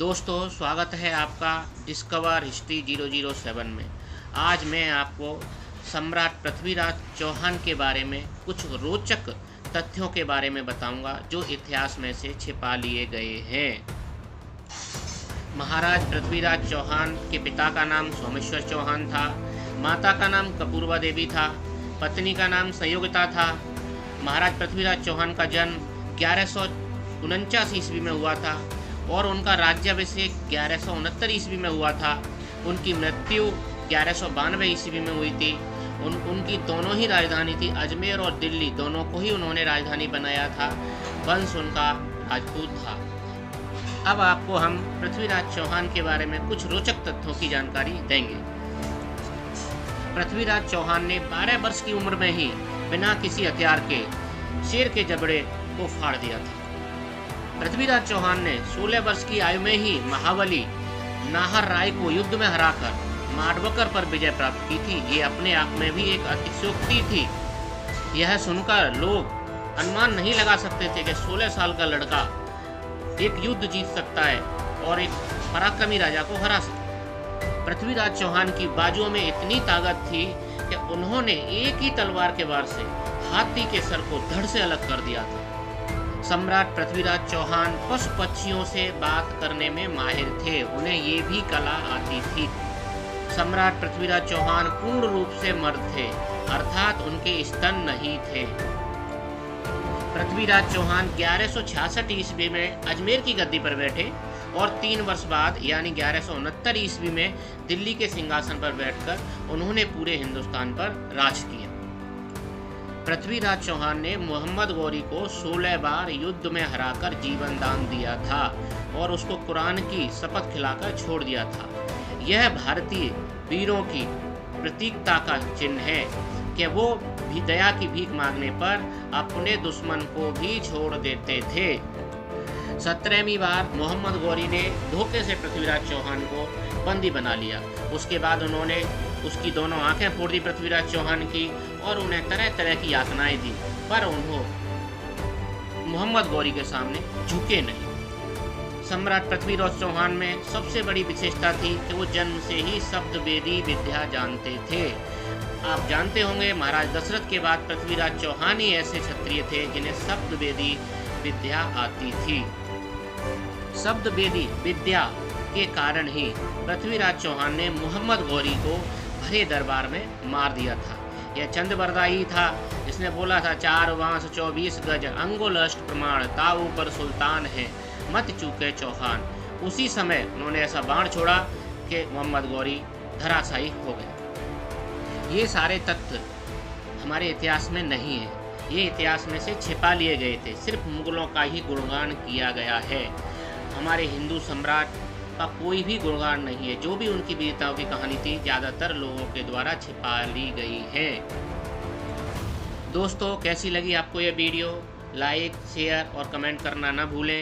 दोस्तों, स्वागत है आपका डिस्कवर हिस्ट्री 007 में। आज मैं आपको सम्राट पृथ्वीराज चौहान के बारे में कुछ रोचक तथ्यों के बारे में बताऊंगा जो इतिहास में से छिपा लिए गए हैं। महाराज पृथ्वीराज चौहान के पिता का नाम सोमेश्वर चौहान था, माता का नाम कपूरबा देवी था, पत्नी का नाम संयोगिता था। महाराज पृथ्वीराज चौहान का जन्म 1149 ईस्वी में हुआ था और उनका राज्याभिषेक 1169 ईस्वी में हुआ था। उनकी मृत्यु 1192 ईस्वी में हुई थी। उनकी दोनों ही राजधानी थी, अजमेर और दिल्ली दोनों को ही उन्होंने राजधानी बनाया था। वंश उनका राजपूत था। अब आपको हम पृथ्वीराज चौहान के बारे में कुछ रोचक तथ्यों की जानकारी देंगे। पृथ्वीराज चौहान ने 12 वर्ष की उम्र में ही बिना किसी हथियार के शेर के जबड़े को फाड़ दिया था। पृथ्वीराज चौहान ने 16 वर्ष की आयु में ही महाबली नाहर राय को युद्ध में हराकर माडवकर पर विजय प्राप्त की थी। ये अपने आप में भी एक अतिशयोक्ति थी। यह सुनकर लोग अनुमान नहीं लगा सकते थे कि 16 साल का लड़का एक युद्ध जीत सकता है और एक पराक्रमी राजा को हरा सकता। पृथ्वीराज चौहान की बाजुओं में इतनी ताकत थी कि उन्होंने एक ही तलवार के वार से हाथी के सर को धड़ से अलग कर दिया था। सम्राट पृथ्वीराज चौहान पशु पक्षियों से बात करने में माहिर थे, उन्हें ये भी कला आती थी। सम्राट पृथ्वीराज चौहान पूर्ण रूप से मर्द थे, अर्थात उनके स्तन नहीं थे। पृथ्वीराज चौहान 1166 ईस्वी में अजमेर की गद्दी पर बैठे और 3 वर्ष बाद यानी 1169 ईस्वी में दिल्ली के सिंहासन पर बैठकर उन्होंने पूरे हिंदुस्तान पर राज किया। पृथ्वीराज चौहान ने मोहम्मद गौरी को 16 बार युद्ध में हराकर जीवन दान दिया था और उसको कुरान की शपथ खिलाकर छोड़ दिया था। यह भारतीय वीरों की प्रतीकता का चिन्ह है कि वो भी दया की भीख मांगने पर अपने दुश्मन को भी छोड़ देते थे। 17वीं बार मोहम्मद गौरी ने धोखे से पृथ्वीराज चौहान को बंदी बना लिया। उसके बाद उन्होंने उसकी दोनों आंखें फोड़ दी पृथ्वीराज चौहान की और उन्हें तरह तरह की यातनाएं दी, पर उन्होंने मोहम्मद गौरी के सामने झुके नहीं। सम्राट पृथ्वीराज चौहान में सबसे बड़ी विशेषता थी कि वो जन्म से ही शब्दवेदी विद्या जानते थे। आप जानते होंगे महाराज दशरथ के बाद पृथ्वीराज चौहान ही ऐसे क्षत्रिय थे जिन्हें शब्दवेदी विद्या आती थी। शब्दवेदी विद्या के कारण ही पृथ्वीराज चौहान ने मोहम्मद गौरी को भरे दरबार में मार दिया था। यह चंद्रबरदा ही था जिसने बोला था 4 वांस 24 गज अंगुल अष्ट प्रमाण ताऊ पर सुल्तान है मत चूके चौहान। उसी समय उन्होंने ऐसा बाण छोड़ा कि मोहम्मद गौरी धराशायी हो गए। ये सारे तथ्य हमारे इतिहास में नहीं है, ये इतिहास में से छिपा लिए गए थे। सिर्फ मुगलों का ही गुणगान किया गया है। हमारे हिंदू सम्राट का कोई भी गुणगान नहीं है। जो भी उनकी वीरताओं की कहानी थी ज़्यादातर लोगों के द्वारा छिपा ली गई है। दोस्तों, कैसी लगी आपको यह वीडियो? लाइक, शेयर और कमेंट करना ना भूलें।